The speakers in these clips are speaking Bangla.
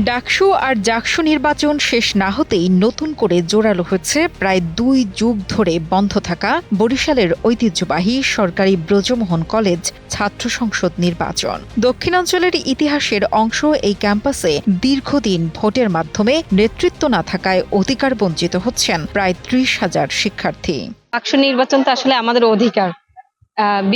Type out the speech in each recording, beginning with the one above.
ডাকসু আর জাকসু নির্বাচন শেষ না হতেই নতুন করে জোরালো হচ্ছে প্রায় 2 যুগ ধরে বন্ধ থাকা বরিশালের ঐতিহ্যবাহী সরকারি ব্রজমোহন কলেজ ছাত্র সংসদ নির্বাচন। দক্ষিণাঞ্চলের ইতিহাসের অংশ এই ক্যাম্পাসে দীর্ঘদিন ভোটের মাধ্যমে নেতৃত্ব না থাকায় অধিকার বঞ্চিত হচ্ছেন প্রায় 30,000 শিক্ষার্থী। ডাকসু নির্বাচন তো আসলে আমাদের অধিকার,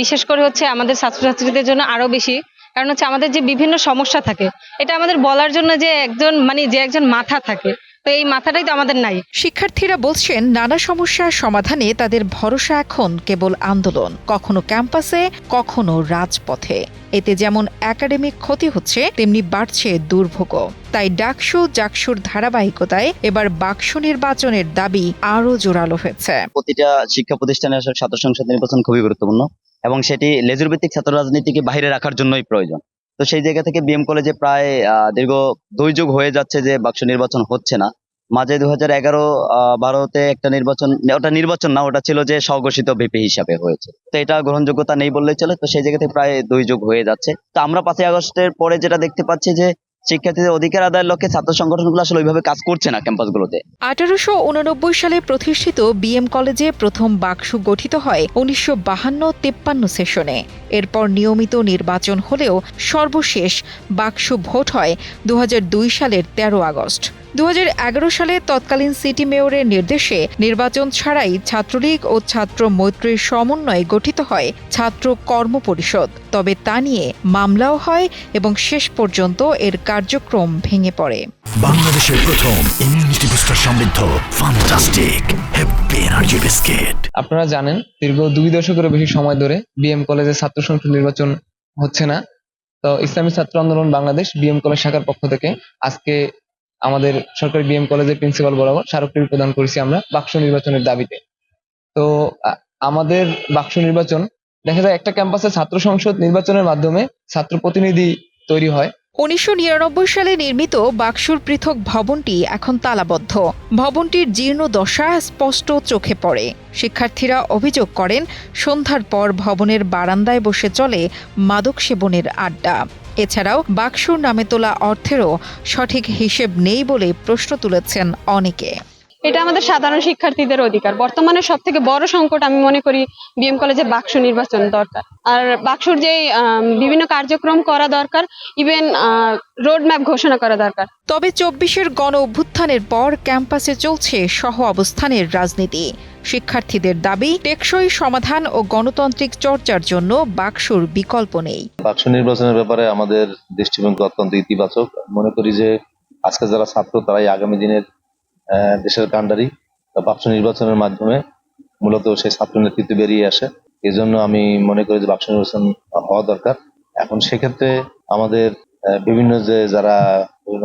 বিশেষ করে হচ্ছে আমাদের ছাত্রছাত্রীদের জন্য আরো বেশি। কারণ হচ্ছে আমাদের যে বিভিন্ন সমস্যা থাকে, এটা আমাদের বলার জন্য যে একজন মাথা থাকে, তো এই মাথাটাই তো আমাদের নাই। শিক্ষার্থীরা বলছেন নানা সমস্যার সমাধানে তাদের ভরসা এখন কেবল আন্দোলন, কখনো ক্যাম্পাসে কখনো রাজপথে। এতে যেমন একাডেমিক ক্ষতি হচ্ছে তেমনি বাড়ছে দুর্ভোগ। তাই ডাকসু জাকসুর ধারাবাহিকতায় এবার বাকসু নির্বাচনের দাবি আরো জোরালো হয়েছে। প্রতিটা শিক্ষা প্রতিষ্ঠানে আসলে ছাত্র সংসদ নির্বাচন খুবই গুরুত্বপূর্ণ এবং সেটি লেজুর ভিত্তিক ছাত্র রাজনীতিকে বাইরে রাখার জন্যই প্রয়োজন। তো সেই জায়গা থেকে বিএম কলেজে প্রায় দীর্ঘ 2 যুগ হয়ে যাচ্ছে যে বাকসু নির্বাচন হচ্ছে না। মাঝে 2011-12-তে একটা নির্বাচন, ওটা নির্বাচন না, ওটা ছিল যে স্বঘোষিত ভিপি হিসাবে হয়েছে। তো এটা গ্রহণযোগ্যতা নেই বললেই চলে। তো সেই জায়গা থেকে প্রায় 2 যুগ হয়ে যাচ্ছে। তো আমরা 5ই আগস্টের পরে যেটা দেখতে পাচ্ছি যে শিক্ষার্থীদের অধিকার আদায়ের লক্ষ্যে ছাত্র সংগঠনগুলো আসলে ওইভাবে কাজ করছে না ক্যাম্পাসগুলোতে। 1889 সালে প্রতিষ্ঠিত বিএম কলেজে প্রথম বাকসু গঠিত হয় 1952-53 সেশনে। এরপর নিয়মিত নির্বাচন হলেও সর্বশেষ বাকসু ভোট হয় 2002 সালের 13 আগস্ট। 2011 সালে তৎকালীন সিটি মেয়রের নির্দেশে নির্বাচন ছাড়াই ছাত্রলীগ ও ছাত্র মৈত্রীর সমন্বয়ে গঠিত হয় ছাত্র কর্ম পরিষদ। তবে তা নিয়ে মামলাও হয় এবং শেষ পর্যন্ত এর কার্যক্রম ভেঙে পড়ে। বাংলাদেশের প্রথম ইমিউনিটি বুস্টার সমৃদ্ধ ফ্যান্টাস্টিক হ্যাপি এনার্জি বিস্কিট। আপনারা জানেন দীর্ঘ 2 দশকেরও বেশি সময় ধরে বিএম কলেজে ছাত্র সংসদ নির্বাচন হচ্ছে না। তো ইসলামী ছাত্র আন্দোলন বাংলাদেশ বিএম কলেজ শাখার পক্ষ থেকে আজকে আমাদের সরকারি বিএম কলেজের প্রিন্সিপাল বরাবর স্মারকলিপি প্রদান করেছি আমরা বাকসু নির্বাচনের দাবিতে। তো আমাদের বাকসু নির্বাচন দেখা যায় একটা ক্যাম্পাসে ছাত্র সংসদ নির্বাচনের মাধ্যমে ছাত্র প্রতিনিধি তৈরি হয়। 1999 সালে নির্মিত বাকসুর পৃথক ভবনটি এখন তালাবদ্ধ। ভবনটির জীর্ণ দশা স্পষ্ট চোখে পড়ে। শিক্ষার্থীরা অভিযোগ করেন সন্ধ্যার পর ভবনের বারান্দায় বসে চলে মাদক সেবনের আড্ডা। এছাড়াও বাকসুর নামে তোলা অর্থেরও সঠিক হিসেব নেই বলে প্রশ্ন তুলেছেন অনেকে। এটা আমাদের সাধারণ শিক্ষার্থীদের অধিকার। বর্তমানে সব থেকে বড় সংকট আমি মনে করি বিএম কলেজে বাকসু নির্বাচন দরকার, আর বাকসুর যে বিভিন্ন কার্যক্রম করা দরকার, ইভেন রোড ম্যাপ ঘোষণা করা দরকার। তবে 24-এর গণ অভ্যুত্থানের পর ক্যাম্পাসে চলছে সহ অবস্থানের রাজনীতি। শিক্ষার্থীদের দাবি টেকসই সমাধান ও গণতান্ত্রিক চর্চার জন্য বাকসুর বিকল্প নেই। বাকসু নির্বাচনের ব্যাপারে আমাদের দৃষ্টিভঙ্গি অত্যন্ত ইতিবাচক। মনে করি যে আজকে যারা ছাত্র তারাই আগামী দিনের দেশের কান্ডারি। বাকসু নির্বাচনের মাধ্যমে মূলত সেই ছাত্র নেতৃত্ব বেরিয়ে আসে। এই জন্য আমি মনে করি যে বাকসু নির্বাচন হওয়া দরকার। এখন সেক্ষেত্রে আমাদের বিভিন্ন যে যারা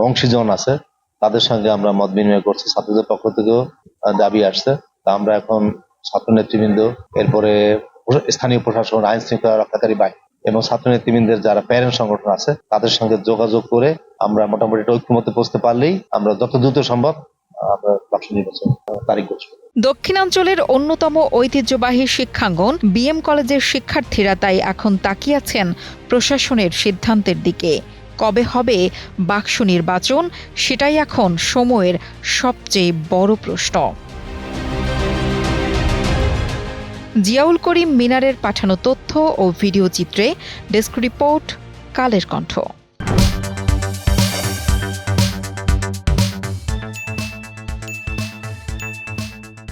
অংশীজন আছে তাদের সঙ্গে আমরা মত বিনিময় করছি। ছাত্রদের পক্ষ থেকেও দাবি আসছে। তা আমরা এখন ছাত্র নেতৃবৃন্দ, এরপরে স্থানীয় প্রশাসন, আইন শৃঙ্খলা রক্ষাকারী বাহিনী এবং ছাত্র নেতৃবৃন্দের যারা প্যারেন্ট সংগঠন আছে তাদের সঙ্গে যোগাযোগ করে আমরা মোটামুটি ঐক্যমতে পৌঁছতে পারলেই আমরা যত দ্রুত সম্ভব দক্ষিণাঞ্চলের অন্যতম ঐতিহ্যবাহী শিক্ষাঙ্গন বিএম কলেজের শিক্ষার্থীরা তাই এখন তাকিয়ে আছেন প্রশাসনের সিদ্ধান্তের দিকে। কবে হবে বাকসু নির্বাচন, সেটাই এখন সময়ের সবচেয়ে বড় প্রশ্ন। জিয়াউল করিম মিনারের পাঠানো তথ্য ও ভিডিও চিত্রে ডেস্ক রিপোর্ট, কালের কণ্ঠ।